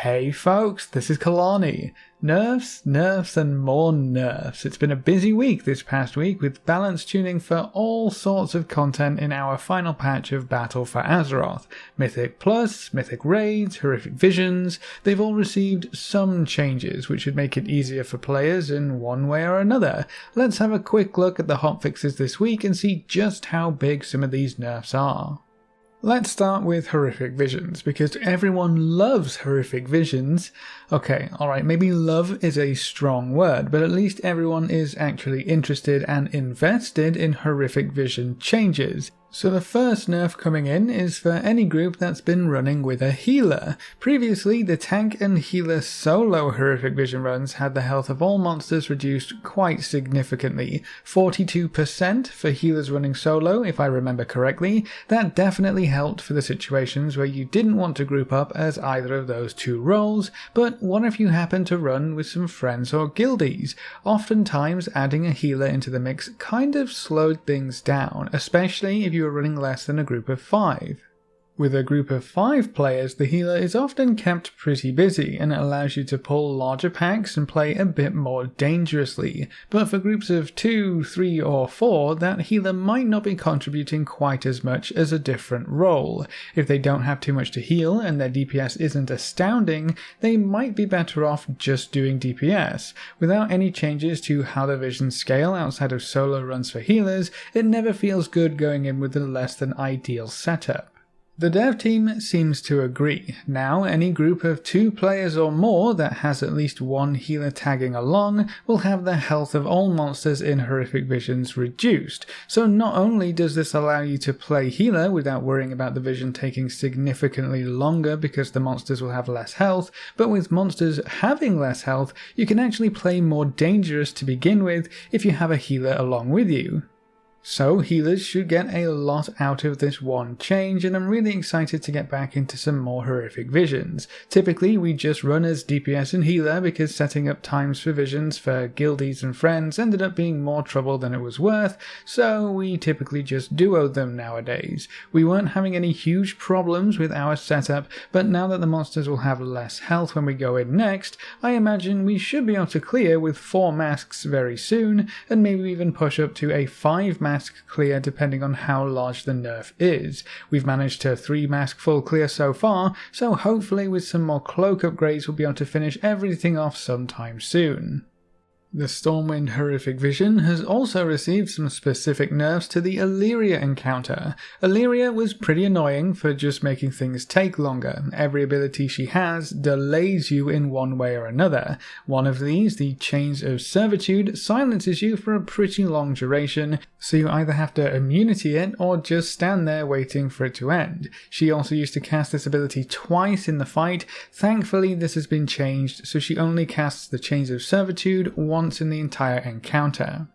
Hey folks, this is Kalani. Nerfs, nerfs and more nerfs. It's been a busy week this past week with balance tuning for all sorts of content in our final patch of Battle for Azeroth. Mythic Plus, Mythic Raids, Horrific Visions, they've all received some changes which should make it easier for players in one way or another. Let's have a quick look at the hotfixes this week and see just how big some of these nerfs are. Let's start with Horrific Visions, because everyone loves Horrific Visions. Okay, alright, maybe love is a strong word, but at least everyone is actually interested and invested in Horrific Vision changes. So the first nerf coming in is for any group that's been running with a healer. Previously, the tank and healer solo Horrific Vision runs had the health of all monsters reduced quite significantly. 42% for healers running solo, if I remember correctly. That definitely helped for the situations where you didn't want to group up as either of those two roles, but what if you happen to run with some friends or guildies? Oftentimes adding a healer into the mix kind of slowed things down, especially if you are running less than a group of 5. With a group of 5 players, the healer is often kept pretty busy and it allows you to pull larger packs and play a bit more dangerously. But for groups of 2, 3 or 4, that healer might not be contributing quite as much as a different role. If they don't have too much to heal and their DPS isn't astounding, they might be better off just doing DPS. Without any changes to how the visions scale outside of solo runs for healers, it never feels good going in with a less than ideal setup. The dev team seems to agree. Now, any group of 2 players or more that has at least one healer tagging along will have the health of all monsters in Horrific Visions reduced. So not only does this allow you to play healer without worrying about the vision taking significantly longer because the monsters will have less health, but with monsters having less health, you can actually play more dangerous to begin with if you have a healer along with you. So healers should get a lot out of this one change, and I'm really excited to get back into some more Horrific Visions. Typically we just run as DPS and healer because setting up times for visions for guildies and friends ended up being more trouble than it was worth, so we typically just duo them nowadays. We weren't having any huge problems with our setup, but now that the monsters will have less health when we go in next, I imagine we should be able to clear with 4 masks very soon, and maybe even push up to a 5 mask clear depending on how large the nerf is. We've managed to 3 mask full clear so far, so hopefully with some more cloak upgrades we'll be able to finish everything off sometime soon. The Stormwind Horrific Vision has also received some specific nerfs to the Illyria encounter. Illyria was pretty annoying for just making things take longer. Every ability she has delays you in one way or another. One of these, the Chains of Servitude, silences you for a pretty long duration, so you either have to immunity it or just stand there waiting for it to end. She also used to cast this ability twice in the fight. Thankfully this has been changed, so she only casts the Chains of Servitude once in the entire encounter.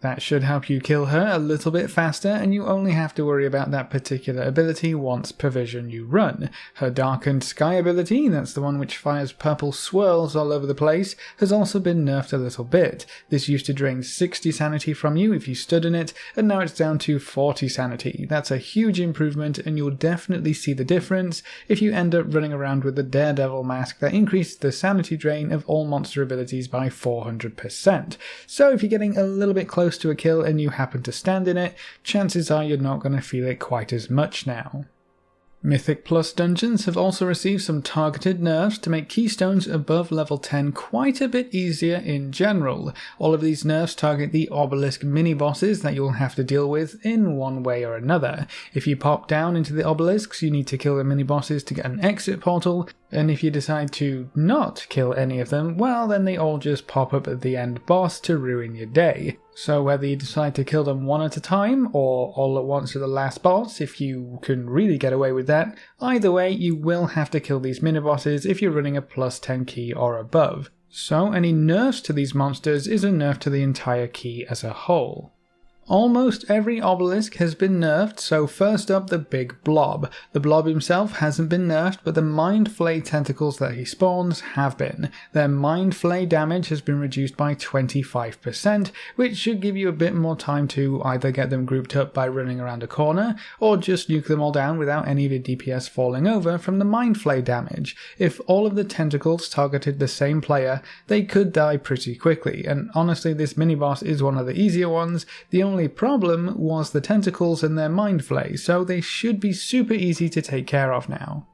That should help you kill her a little bit faster, and you only have to worry about that particular ability once per vision you run. Her Darkened Sky ability, that's the one which fires purple swirls all over the place, has also been nerfed a little bit. This used to drain 60 sanity from you if you stood in it, and now it's down to 40 sanity. That's a huge improvement, and you'll definitely see the difference if you end up running around with the Daredevil mask that increases the sanity drain of all monster abilities by 400%. So if you're getting a little bit close to a kill and you happen to stand in it, chances are you're not going to feel it quite as much now. Mythic Plus dungeons have also received some targeted nerfs to make keystones above level 10 quite a bit easier in general. All of these nerfs target the obelisk mini-bosses that you'll have to deal with in one way or another. If you pop down into the obelisks, you need to kill the mini-bosses to get an exit portal, and if you decide to not kill any of them, well then they all just pop up at the end boss to ruin your day. So whether you decide to kill them one at a time, or all at once at the last boss, if you can really get away with that, either way you will have to kill these mini-bosses if you're running a plus 10 key or above. So any nerfs to these monsters is a nerf to the entire key as a whole. Almost every obelisk has been nerfed, so first up the big Blob. The Blob himself hasn't been nerfed, but the Mind Flay tentacles that he spawns have been. Their Mind Flay damage has been reduced by 25%, which should give you a bit more time to either get them grouped up by running around a corner, or just nuke them all down without any of your DPS falling over from the Mind Flay damage. If all of the tentacles targeted the same player, they could die pretty quickly, and honestly this mini-boss is one of the easier ones. The only problem was the tentacles and their Mind Flay, so they should be super easy to take care of now.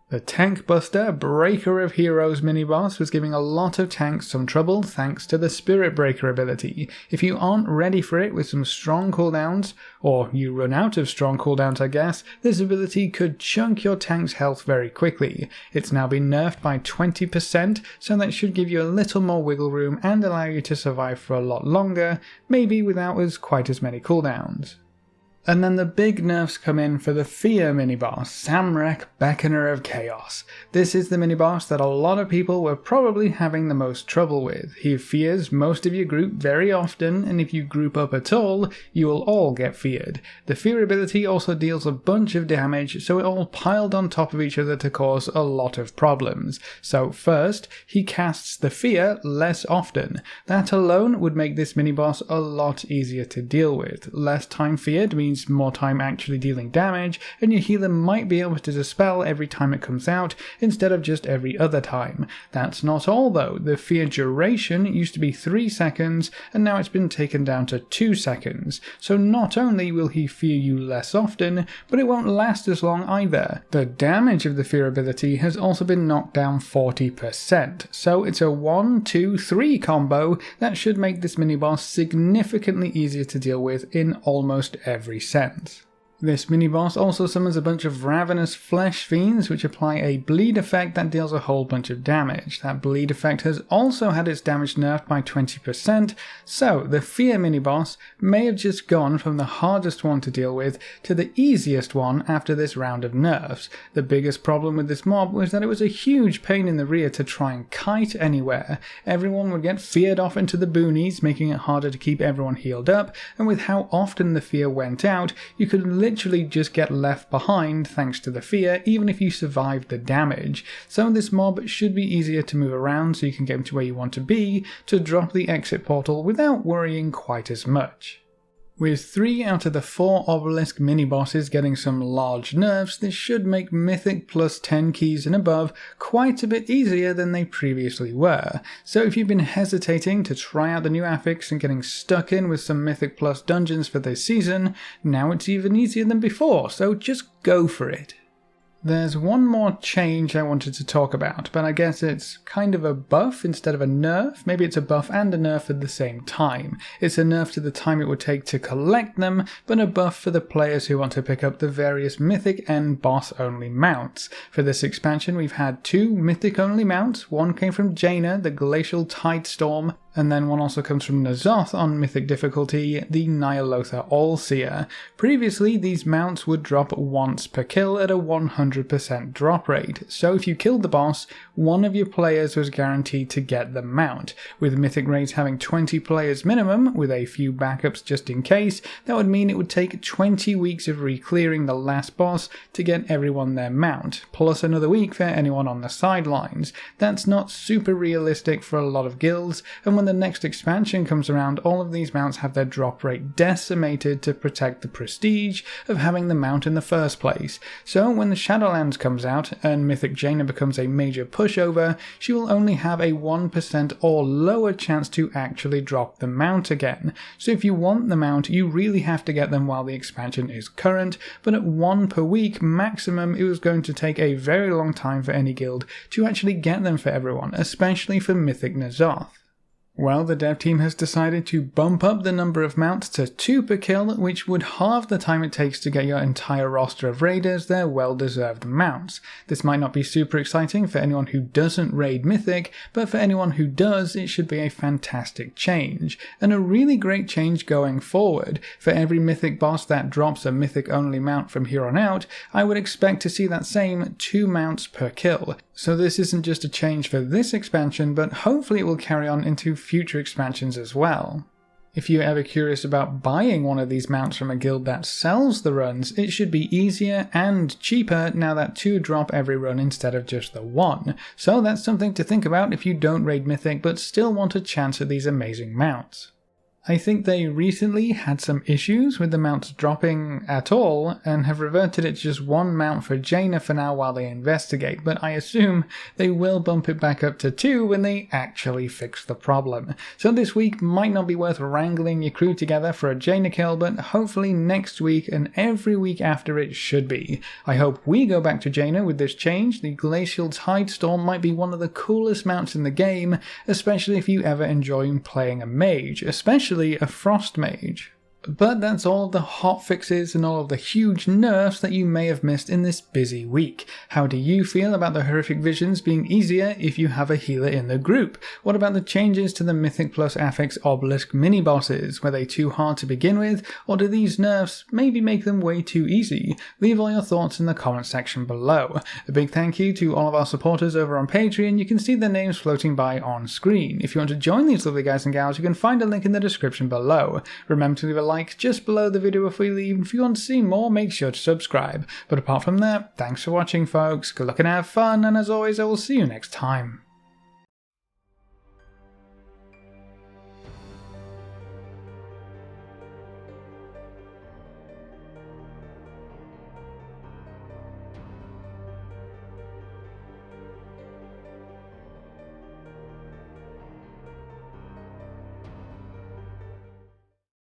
The Tank Buster Breaker of Heroes mini-boss was giving a lot of tanks some trouble thanks to the Spirit Breaker ability. If you aren't ready for it with some strong cooldowns, or you run out of strong cooldowns I guess, this ability could chunk your tank's health very quickly. It's now been nerfed by 20%, so that should give you a little more wiggle room and allow you to survive for a lot longer, maybe without quite as many cooldowns. And then the big nerfs come in for the Fear mini-boss, Samrek Beckoner of Chaos. This is the mini-boss that a lot of people were probably having the most trouble with. He fears most of your group very often, and if you group up at all, you will all get feared. The Fear ability also deals a bunch of damage, so it all piled on top of each other to cause a lot of problems. So first, he casts the Fear less often. That alone would make this mini-boss a lot easier to deal with. Less time feared means more time actually dealing damage, and your healer might be able to dispel every time it comes out instead of just every other time. That's not all though. The fear duration used to be 3 seconds and now it's been taken down to 2 seconds. So not only will he fear you less often, but it won't last as long either. The damage of the fear ability has also been knocked down 40%. So it's a 1, 2, 3 combo that should make this mini-boss significantly easier to deal with in almost every sense. This mini-boss also summons a bunch of ravenous flesh fiends which apply a bleed effect that deals a whole bunch of damage. That bleed effect has also had its damage nerfed by 20%, so the Fear mini-boss may have just gone from the hardest one to deal with to the easiest one after this round of nerfs. The biggest problem with this mob was that it was a huge pain in the rear to try and kite anywhere. Everyone would get feared off into the boonies, making it harder to keep everyone healed up, and with how often the fear went out, you could literally just get left behind thanks to the fear, even if you survived the damage. So this mob should be easier to move around so you can get to where you want to be to drop the exit portal without worrying quite as much. With 3 out of the 4 obelisk mini-bosses getting some large nerfs, this should make Mythic plus 10 keys and above quite a bit easier than they previously were. So if you've been hesitating to try out the new affix and getting stuck in with some Mythic plus dungeons for this season, now it's even easier than before, so just go for it. There's one more change I wanted to talk about, but I guess it's kind of a buff instead of a nerf. Maybe it's a buff and a nerf at the same time. It's a nerf to the time it would take to collect them, but a buff for the players who want to pick up the various Mythic and boss-only mounts. For this expansion we've had 2 Mythic-only mounts. One came from Jaina, the Glacial Tidestorm, and then one also comes from N'Zoth on Mythic difficulty, the Nyalotha Allseer. Previously, these mounts would drop once per kill at a 100% drop rate, so if you killed the boss, one of your players was guaranteed to get the mount. With Mythic raids having 20 players minimum, with a few backups just in case, that would mean it would take 20 weeks of re-clearing the last boss to get everyone their mount, plus another week for anyone on the sidelines. That's not super realistic for a lot of guilds, and when the next expansion comes around, all of these mounts have their drop rate decimated to protect the prestige of having the mount in the first place. So when the Shadowlands comes out and Mythic Jaina becomes a major pushover, she will only have a 1% or lower chance to actually drop the mount again. So if you want the mount, you really have to get them while the expansion is current, but at 1 per week maximum, it was going to take a very long time for any guild to actually get them for everyone, especially for Mythic N'Zoth. Well, the dev team has decided to bump up the number of mounts to 2 per kill, which would halve the time it takes to get your entire roster of raiders their well-deserved mounts. This might not be super exciting for anyone who doesn't raid Mythic, but for anyone who does, it should be a fantastic change, and a really great change going forward. For every Mythic boss that drops a Mythic-only mount from here on out, I would expect to see that same 2 mounts per kill. So this isn't just a change for this expansion, but hopefully it will carry on into future expansions as well. If you're ever curious about buying one of these mounts from a guild that sells the runs, it should be easier and cheaper now that 2 drop every run instead of just the 1. So that's something to think about if you don't raid Mythic but still want a chance at these amazing mounts. I think they recently had some issues with the mounts dropping at all and have reverted it to just 1 mount for Jaina for now while they investigate, but I assume they will bump it back up to 2 when they actually fix the problem. So this week might not be worth wrangling your crew together for a Jaina kill, but hopefully next week and every week after it should be. I hope we go back to Jaina with this change. The Glacial's Hide Storm might be one of the coolest mounts in the game, especially if you ever enjoy playing a mage, especially a frost mage. But that's all of the hotfixes and all of the huge nerfs that you may have missed in this busy week. How do you feel about the horrific visions being easier if you have a healer in the group? What about the changes to the Mythic plus affix obelisk mini-bosses? Were they too hard to begin with, or do these nerfs maybe make them way too easy? Leave all your thoughts in the comment section below. A big thank you to all of our supporters over on Patreon. You can see their names floating by on screen. If you want to join these lovely guys and gals, you can find a link in the description below. Remember to leave a like just below the video before you leave, and if you want to see more, make sure to subscribe. But apart from that, thanks for watching folks, good luck and have fun, and as always I will see you next time.